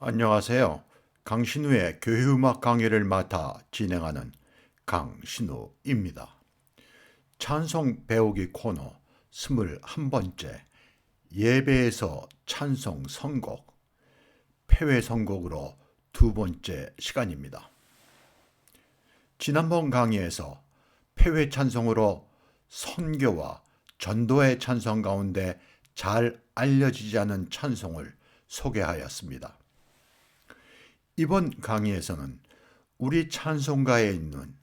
안녕하세요. 강신우의 교회음악 강의를 맡아 진행하는 강신우입니다. 찬송 배우기 코너 21번째 예배에서 찬송 선곡 폐회 선곡으로 두 번째 시간입니다. 지난번 강의에서 폐회 찬송으로 선교와 전도의 찬송 가운데 잘 알려지지 않은 찬송을 소개하였습니다. 이번 강의에서는 우리 찬송가에 있는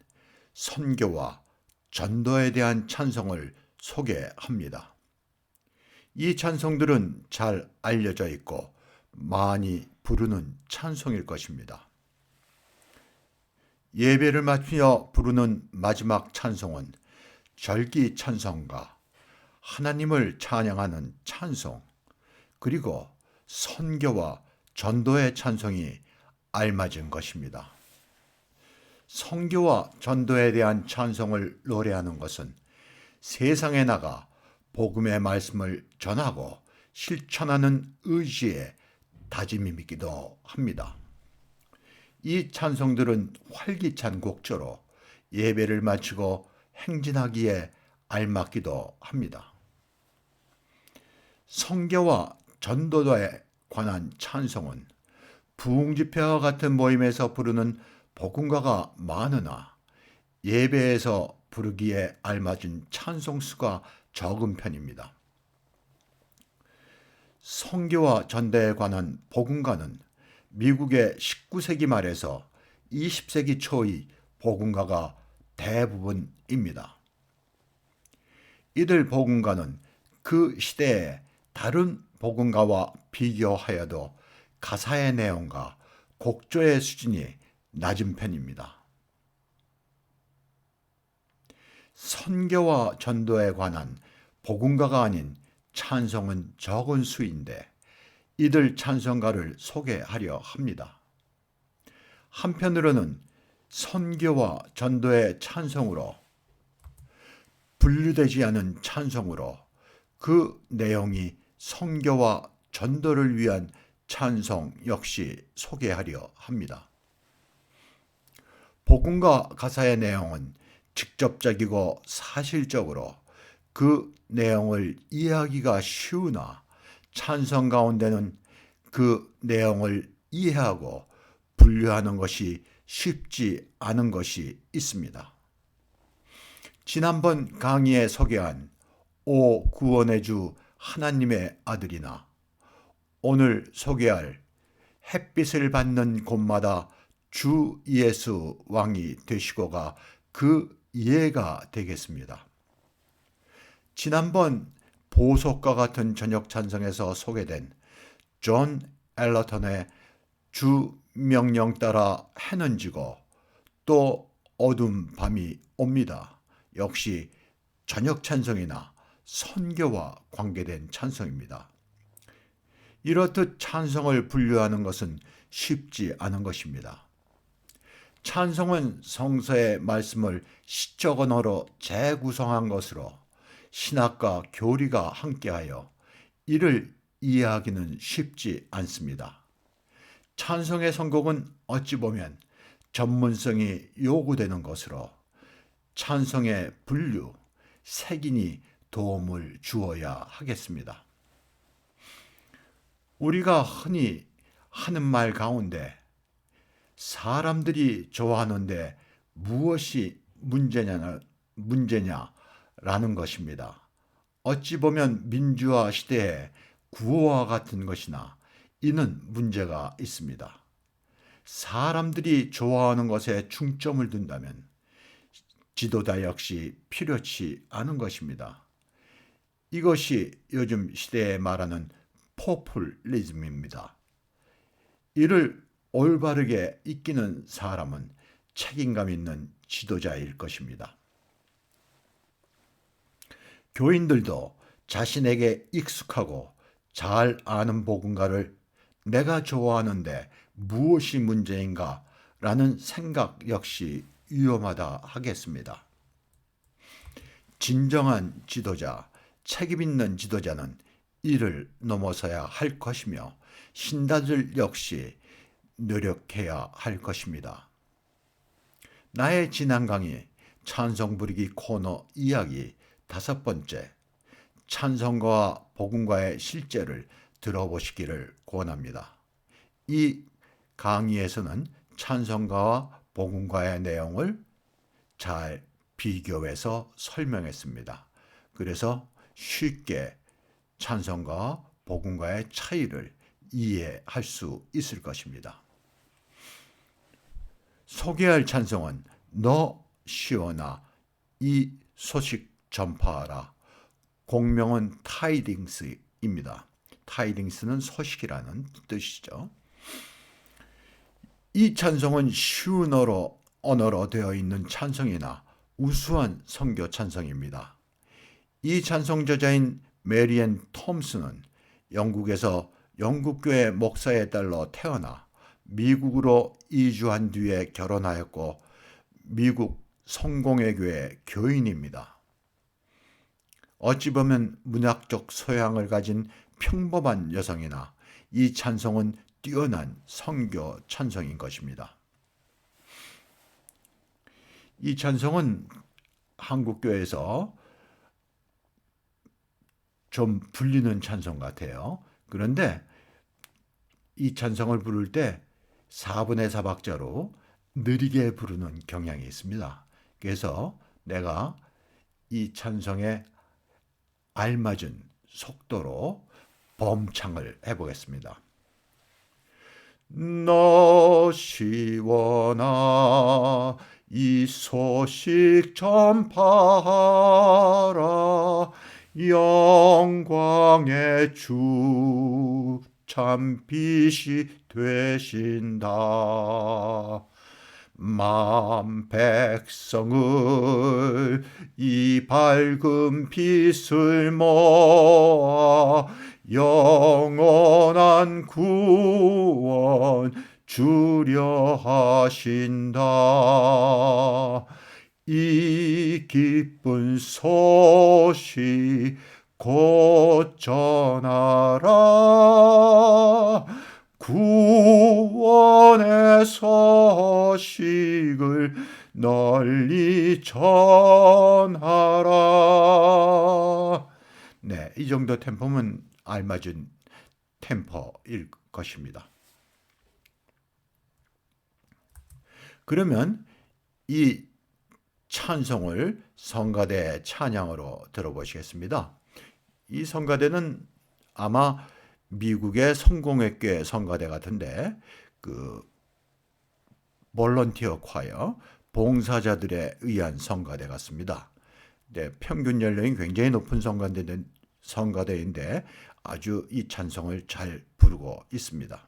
선교와 전도에 대한 찬송을 소개합니다. 이 찬송들은 잘 알려져 있고 많이 부르는 찬송일 것입니다. 예배를 마치며 부르는 마지막 찬송은 절기 찬송가, 하나님을 찬양하는 찬송, 그리고 선교와 전도의 찬송이 알맞은 것입니다. 선교와 전도에 대한 찬송을 노래하는 것은 세상에 나가 복음의 말씀을 전하고 실천하는 의지의 다짐이기도 합니다. 이 찬송들은 활기찬 곡조로 예배를 마치고 행진하기에 알맞기도 합니다. 선교와 전도에 관한 찬송은 부흥집회와 같은 모임에서 부르는 복음가가 많으나 예배에서 부르기에 알맞은 찬송수가 적은 편입니다. 선교와 전도에 관한 복음가는 미국의 19세기 말에서 20세기 초의 복음가가 대부분입니다. 이들 복음가는 그 시대의 다른 복음가와 비교하여도 가사의 내용과 곡조의 수준이 낮은 편입니다. 선교와 전도에 관한 복음가가 아닌 찬송은 적은 수인데 이들 찬송가를 소개하려 합니다. 한편으로는 선교와 전도의 찬송으로 분류되지 않은 찬송으로 그 내용이 선교와 전도를 위한 찬송 역시 소개하려 합니다. 복음과 가사의 내용은 직접적이고 사실적으로 그 내용을 이해하기가 쉬우나 찬송 가운데는 그 내용을 이해하고 분류하는 것이 쉽지 않은 것이 있습니다. 지난번 강의에 소개한 오 구원의 주 하나님의 아들이나 오늘 소개할 햇빛을 받는 곳마다 주 예수 왕이 되시고가 그 이해가 되겠습니다. 지난번 보석과 같은 저녁 찬송에서 소개된 존 엘러턴의 주 명령 따라 해는 지고 또 어두운 밤이 옵니다. 역시 저녁 찬송이나 선교와 관계된 찬송입니다. 이렇듯 찬송을 분류하는 것은 쉽지 않은 것입니다. 찬송은 성서의 말씀을 시적 언어로 재구성한 것으로 신학과 교리가 함께하여 이를 이해하기는 쉽지 않습니다. 찬송의 선곡은 어찌 보면 전문성이 요구되는 것으로 찬송의 분류, 색인이 도움을 주어야 하겠습니다. 우리가 흔히 하는 말 가운데 사람들이 좋아하는데 무엇이 문제냐라는 것입니다. 어찌 보면 민주화 시대의 구호와 같은 것이나 이는 문제가 있습니다. 사람들이 좋아하는 것에 중점을 둔다면 지도자 역시 필요치 않은 것입니다. 이것이 요즘 시대에 말하는 포퓰리즘입니다. 이를 올바르게 이끄는 사람은 책임감 있는 지도자일 것입니다. 교인들도 자신에게 익숙하고 잘 아는 복음가를 내가 좋아하는데 무엇이 문제인가 라는 생각 역시 위험하다 하겠습니다. 진정한 지도자, 책임 있는 지도자는 이를 넘어서야 할 것이며 신자들 역시 노력해야 할 것입니다. 나의 지난 강의 찬송 부르기 코너 이야기 5번째, 찬송가와 복음가의 실제를 들어보시기를 권합니다. 이 강의에서는 찬송가와 복음가의 내용을 잘 비교해서 설명했습니다. 그래서 쉽게 찬송가와 복음가의 차이를 이해할 수 있을 것입니다. 소개할 찬송은 너 시온아 이 소식 전파하라. 공명은 타이딩스입니다. 타이딩스는 소식이라는 뜻이죠. 이 찬송은 쉬운 언어로 되어 있는 찬송이나 우수한 선교 찬송입니다. 이 찬송 저자인 메리앤 톰슨은 영국에서 영국교회 목사의 딸로 태어나 미국으로 이주한 뒤에 결혼하였고 미국 성공회 교회 교인입니다. 어찌 보면 문학적 소양을 가진 평범한 여성이나 이 찬송은 뛰어난 선교 찬송인 것입니다. 이 찬송은 한국교회에서 좀 불리는 찬송 같아요. 그런데 이 찬송을 부를 때 4분의 4박자로 느리게 부르는 경향이 있습니다. 그래서 내가 이 찬송에 알맞은 속도로 범창을 해보겠습니다. 너 시원아 이 소식 전파하라. 영광의 주 참 빛이 되신다. 만 백성을 이 밝은 빛을 모아 영원한 구원 주려 하신다. 이 기쁜 소식 곧 전하라. 구원의 소식을 널리 전하라. 네, 이 정도 템포면 알맞은 템포일 것입니다. 그러면 이 찬송을 성가대 찬양으로 들어보시겠습니다. 이 성가대는 아마 미국의 성공회교회 성가대 같은데 볼런티어 콰이어, 봉사자들에 의한 성가대 같습니다. 네, 평균 연령이 굉장히 높은 성가대인데 아주 이 찬송을 잘 부르고 있습니다.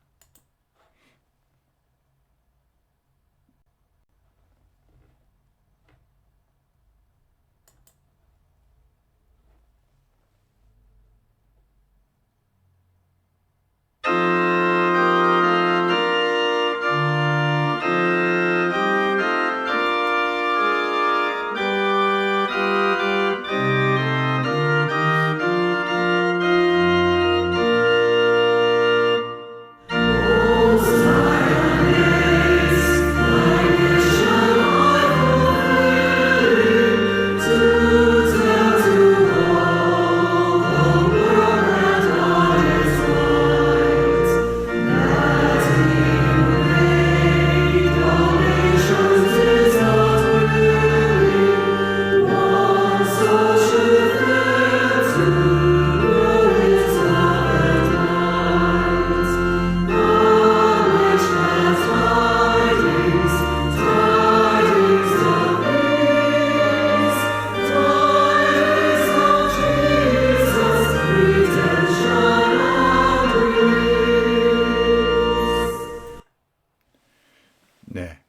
네,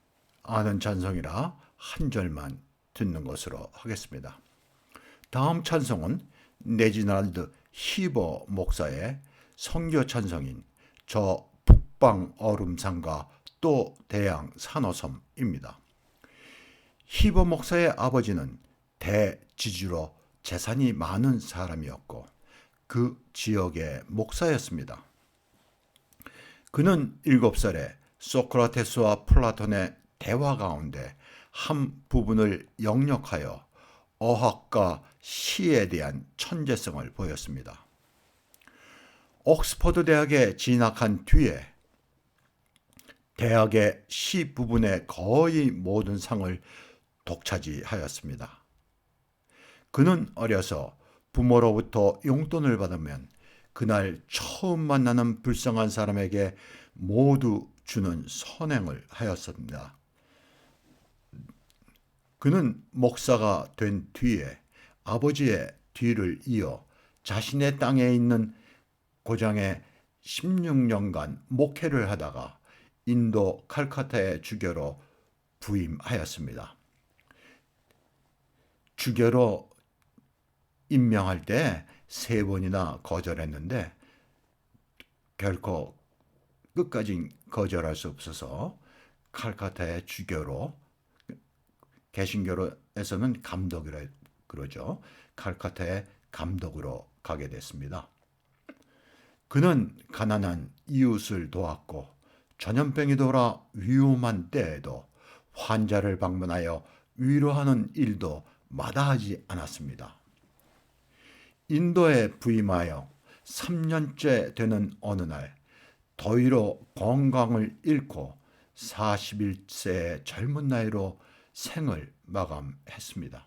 아는 찬송이라 한 절만 듣는 것으로 하겠습니다. 다음 찬송은 레지날드 히버 목사의 선교 찬송인 저 북방 얼음산과 또 대양 산호섬입니다. 히버 목사의 아버지는 대지주로 재산이 많은 사람이었고 그 지역의 목사였습니다. 그는 7살에 소크라테스와 플라톤의 대화 가운데 한 부분을 영역하여 어학과 시에 대한 천재성을 보였습니다. 옥스퍼드 대학에 진학한 뒤에 대학의 시 부분의 거의 모든 상을 독차지하였습니다. 그는 어려서 부모로부터 용돈을 받으면 그날 처음 만나는 불쌍한 사람에게 모두 주는 선행을 하였습니다. 그는 목사가 된 뒤에 아버지의 뒤를 이어 자신의 땅에 있는 고장에 16년간 목회를 하다가 인도 칼카타의 주교로 부임하였습니다. 주교로 임명할 때 3번이나 거절했는데 결코 끝까지 거절할 수 없어서 칼카타의 주교로, 개신교에서는 감독이라 그러죠. 칼카타의 감독으로 가게 됐습니다. 그는 가난한 이웃을 도왔고 전염병이 돌아 위험한 때에도 환자를 방문하여 위로하는 일도 마다하지 않았습니다. 인도에 부임하여 3년째 되는 어느 날 더위로 건강을 잃고 41세의 젊은 나이로 생을 마감했습니다.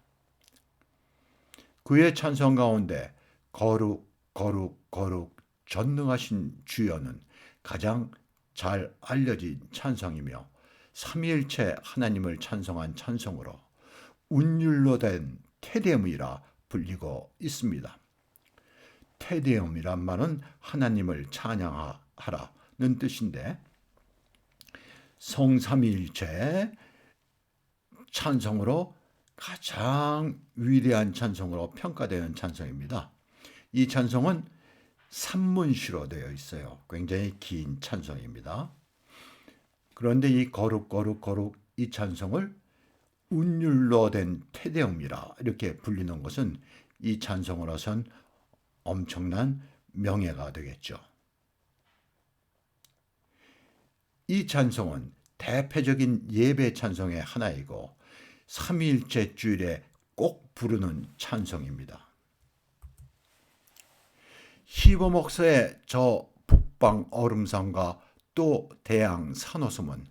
그의 찬송 가운데 거룩 거룩 거룩 전능하신 주여는 가장 잘 알려진 찬송이며 삼위일체 하나님을 찬송한 찬송으로 운율로 된 테데움이라 불리고 있습니다. 테데움이란 말은 하나님을 찬양하라는 뜻인데 성삼위일체 찬송으로 가장 위대한 찬송으로 평가되는 찬송입니다. 이 찬송은 산문시로 되어 있어요. 굉장히 긴 찬송입니다. 그런데 이 거룩 거룩 거룩 이 찬송을 운율로 된 테데움이라 이렇게 불리는 것은 이 찬송으로선 엄청난 명예가 되겠죠. 이 찬송은 대표적인 예배 찬송의 하나이고 삼위일체 주일에 꼭 부르는 찬송입니다. 히버 목사의 저 북방 얼음산과 또 대양 산호섬은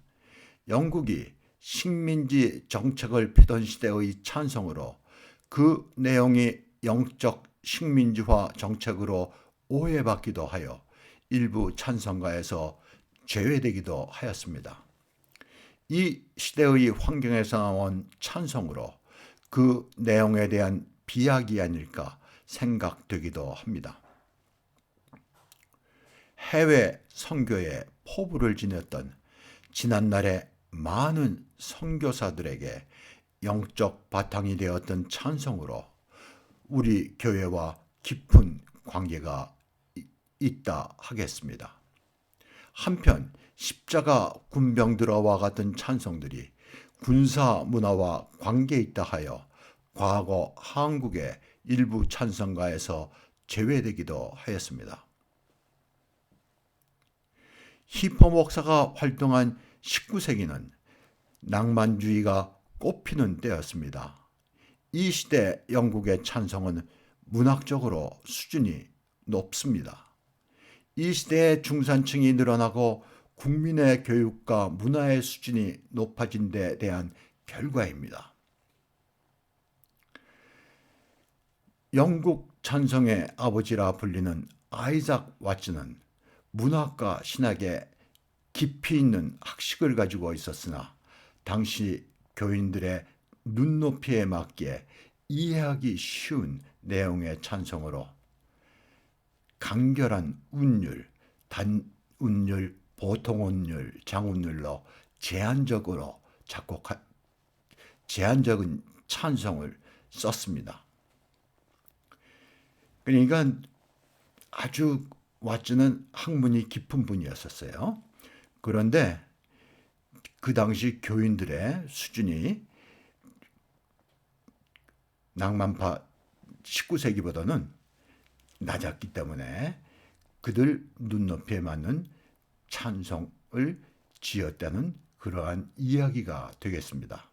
영국이 식민지 정책을 피던 시대의 찬송으로 그 내용이 영적 식민지화 정책으로 오해받기도 하여 일부 찬송가에서 제외되기도 하였습니다. 이 시대의 환경에서 나온 찬송으로 그 내용에 대한 비약이 아닐까 생각되기도 합니다. 해외 선교에 포부를 지녔던 지난날의 많은 선교사들에게 영적 바탕이 되었던 찬송으로 우리 교회와 깊은 관계가 있다 하겠습니다. 한편 십자가 군병들어와 같은 찬송들이 군사 문화와 관계 있다 하여 과거 한국의 일부 찬송가에서 제외되기도 하였습니다. 히퍼 목사가 활동한 19세기는 낭만주의가 꽃피는 때였습니다. 이 시대 영국의 찬송은 문학적으로 수준이 높습니다. 이 시대의 중산층이 늘어나고 국민의 교육과 문화의 수준이 높아진 데 대한 결과입니다. 영국 찬송의 아버지라 불리는 아이작 왓츠는 문학과 신학에 깊이 있는 학식을 가지고 있었으나 당시 교인들의 눈높이에 맞게 이해하기 쉬운 내용의 찬송으로 간결한 운율, 단운율, 보통운율, 장운율로 제한적인 찬송을 썼습니다. 그러니까 아주 왓츠는 학문이 깊은 분이었었어요. 그런데 그 당시 교인들의 수준이 낭만파 19세기보다는 낮았기 때문에 그들 눈높이에 맞는 찬송을 지었다는 그러한 이야기가 되겠습니다.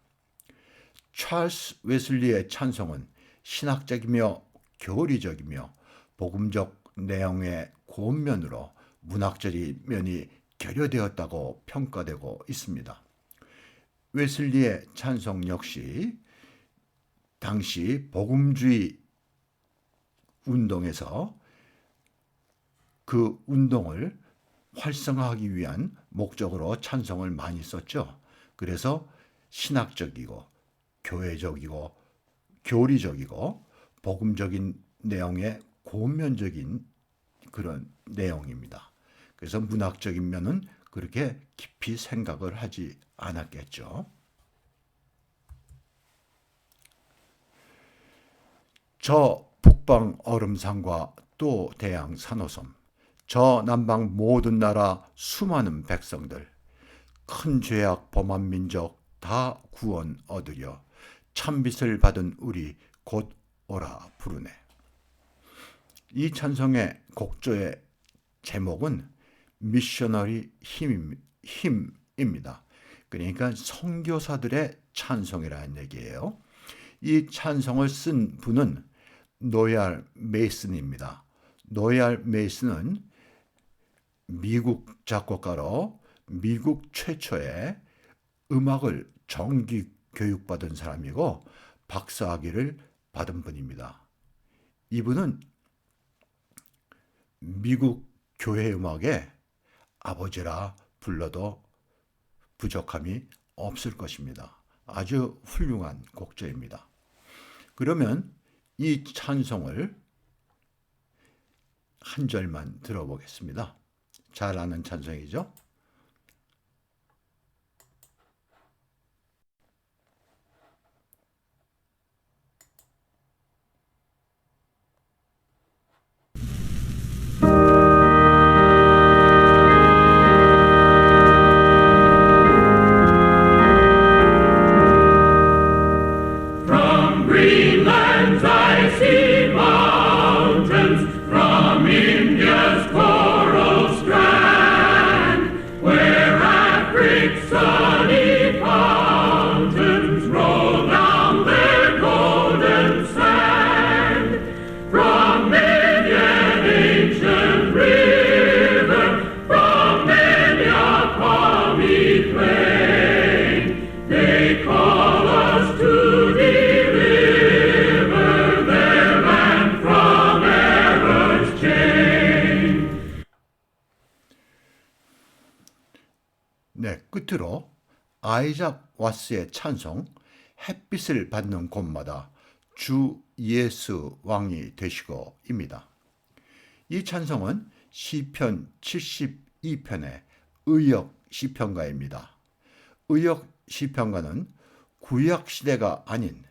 찰스 웨슬리의 찬송은 신학적이며 교리적이며 복음적 내용의 고운 면으로 문학적인 면이 결여되었다고 평가되고 있습니다. 웨슬리의 찬송 역시 당시 복음주의 운동에서 그 운동을 활성화하기 위한 목적으로 찬송을 많이 썼죠. 그래서 신학적이고 교회적이고 교리적이고 복음적인 내용의 고면적인 그런 내용입니다. 그래서 문학적인 면은 그렇게 깊이 생각을 하지 않았겠죠. 저 북방 얼음산과 또 대양 산호섬, 저 남방 모든 나라 수많은 백성들, 큰 죄악 범한 민족 다 구원 얻으려 참빛을 받은 우리 곧 오라 부르네. 이 찬송의 곡조의 제목은 미셔너리 힘입니다. 그러니까 선교사들의 찬송이라는 얘기예요. 이 찬송을 쓴 분은 노얄 메이슨입니다. 노얄 메이슨은 미국 작곡가로 미국 최초의 음악을 정기 교육받은 사람이고 박사학위를 받은 분입니다. 이분은 미국 교회 음악의 아버지라 불러도 부족함이 없을 것입니다. 아주 훌륭한 곡조입니다. 그러면 이 찬송을 한 절만 들어보겠습니다. 잘 아는 찬송이죠? 네, 끝으로 아이작 와스의 찬송 햇빛을 받는 곳마다 주 예수 왕이 되시고입니다. 이 찬송은 시편 72편의 의역 시편가입니다. 의역 시편가는 구약 시대가 아닌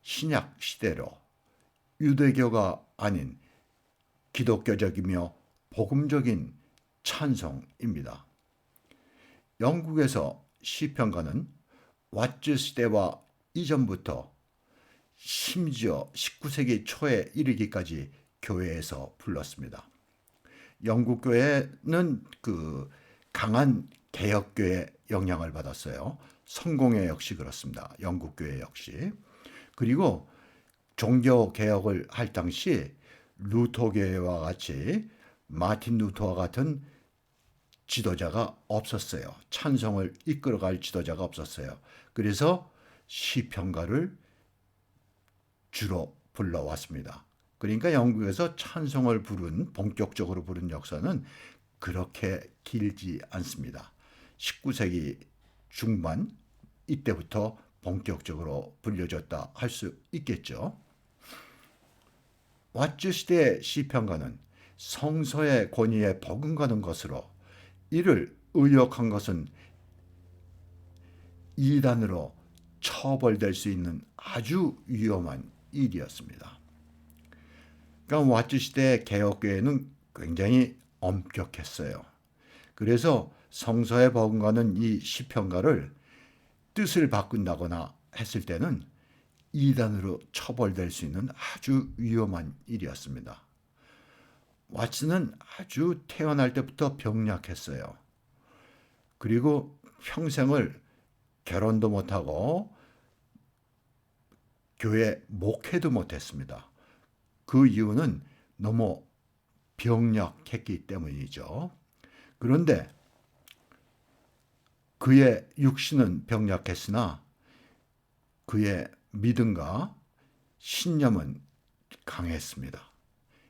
신약 시대로 유대교가 아닌 기독교적이며 복음적인 찬송입니다. 영국에서 시편가는 왓츠 시대와 이전부터 심지어 19세기 초에 이르기까지 교회에서 불렀습니다. 영국 교회는 그 강한 개혁교의 영향을 받았어요. 성공회 역시 그렇습니다. 영국 교회 역시. 그리고 종교 개혁을 할 당시 루터교회와 같이 마틴 루터와 같은 지도자가 없었어요. 찬송을 이끌어갈 지도자가 없었어요. 그래서 시편가를 주로 불러왔습니다. 그러니까 영국에서 찬송을 본격적으로 부른 역사는 그렇게 길지 않습니다. 19세기 중반 이때부터 본격적으로 불려졌다 할 수 있겠죠. 왓츠 시대의 시편가는 성서의 권위에 버금가는 것으로 이를 의역한 것은 이단으로 처벌될 수 있는 아주 위험한 일이었습니다. 그러니까 왓츠 시대의 개혁교회는 굉장히 엄격했어요. 그래서 성서에 버금가는 이 시편가를 뜻을 바꾼다거나 했을 때는 이단으로 처벌될 수 있는 아주 위험한 일이었습니다. 왓츠는 아주 태어날 때부터 병약했어요. 그리고 평생을 결혼도 못하고 교회 목회도 못했습니다. 그 이유는 너무 병약했기 때문이죠. 그런데 그의 육신은 병약했으나 그의 믿음과 신념은 강했습니다.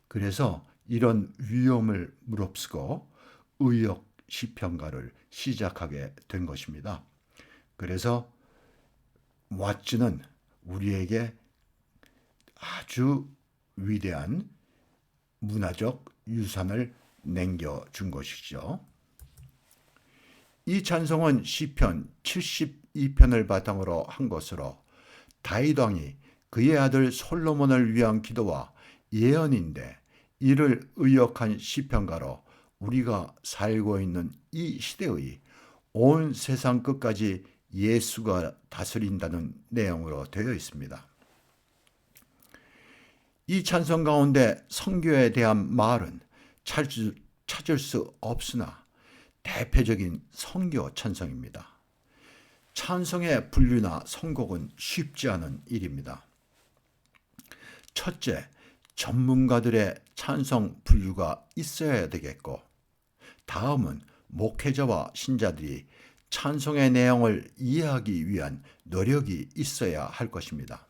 그래서 이런 위험을 무릅쓰고 의역 시편가를 시작하게 된 것입니다. 그래서 왓츠는 우리에게 아주 위대한 문화적 유산을 남겨준 것이죠. 이 찬송은 시편 72편을 바탕으로 한 것으로 다윗 왕이 그의 아들 솔로몬을 위한 기도와 예언인데 이를 의역한 시편가로 우리가 살고 있는 이 시대의 온 세상 끝까지 예수가 다스린다는 내용으로 되어 있습니다. 이 찬송 가운데 선교에 대한 말은 찾을 수 없으나 대표적인 선교 찬송입니다. 찬송의 분류나 선곡은 쉽지 않은 일입니다. 첫째, 전문가들의 찬송 분류가 있어야 되겠고, 다음은 목회자와 신자들이 찬송의 내용을 이해하기 위한 노력이 있어야 할 것입니다.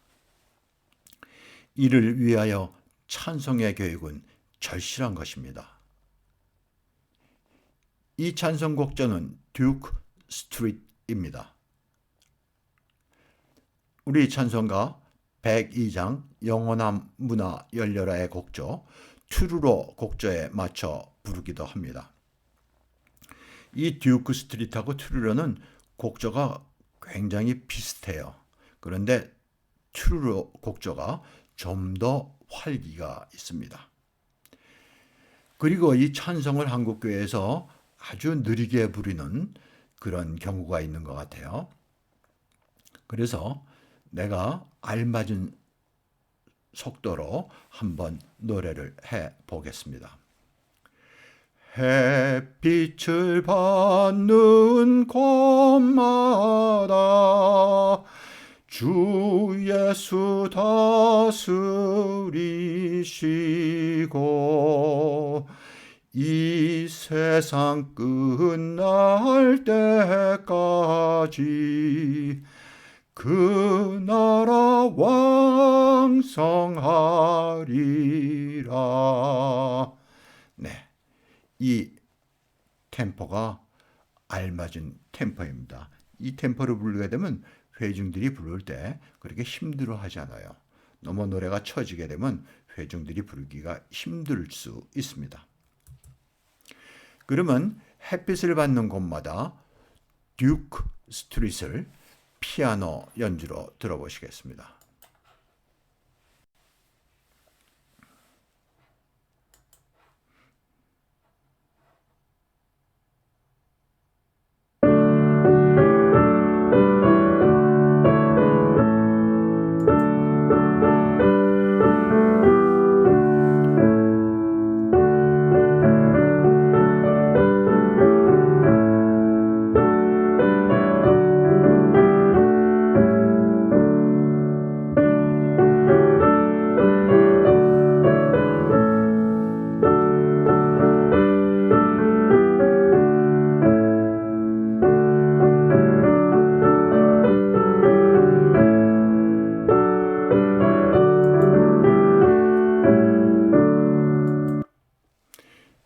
이를 위하여 찬송의 교육은 절실한 것입니다. 이 찬송곡조는 듀크 스트릿입니다. 우리 찬송가 102장 영원한 문화 열려라의 곡조 튜르로 곡조에 맞춰 부르기도 합니다. 이 듀크 스트릿하고 튜르로는 곡조가 굉장히 비슷해요. 그런데 튜르로 곡조가 좀 더 활기가 있습니다. 그리고 이 찬송을 한국교회에서 아주 느리게 부르는 그런 경우가 있는 것 같아요. 그래서 내가 알맞은 속도로 한번 노래를 해 보겠습니다. 햇빛을 받는 곳마다 주 예수 다스리시고 이 세상 끝날 때까지 그 나라 왕성하리라. 네, 이 템포가 알맞은 템포입니다. 이 템포를 부르게 되면 회중들이 부를 때 그렇게 힘들어하지 않아요. 너무 노래가 처지게 되면 회중들이 부르기가 힘들 수 있습니다. 그러면 햇빛을 받는 곳마다 듀크 스트릿을 피아노 연주로 들어보시겠습니다.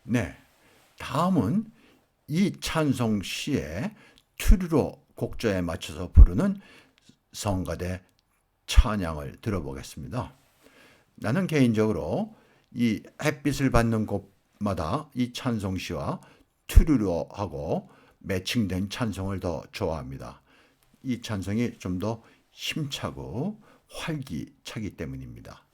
네, 다음은 이 찬송 시에 튜르로 곡조에 맞춰서 부르는 성가대 찬양을 들어보겠습니다. 나는 개인적으로 이 햇빛을 받는 곳마다 이 찬송 시와 튜르로하고 매칭된 찬송을 더 좋아합니다. 이 찬송이 좀 더 힘차고 활기차기 때문입니다.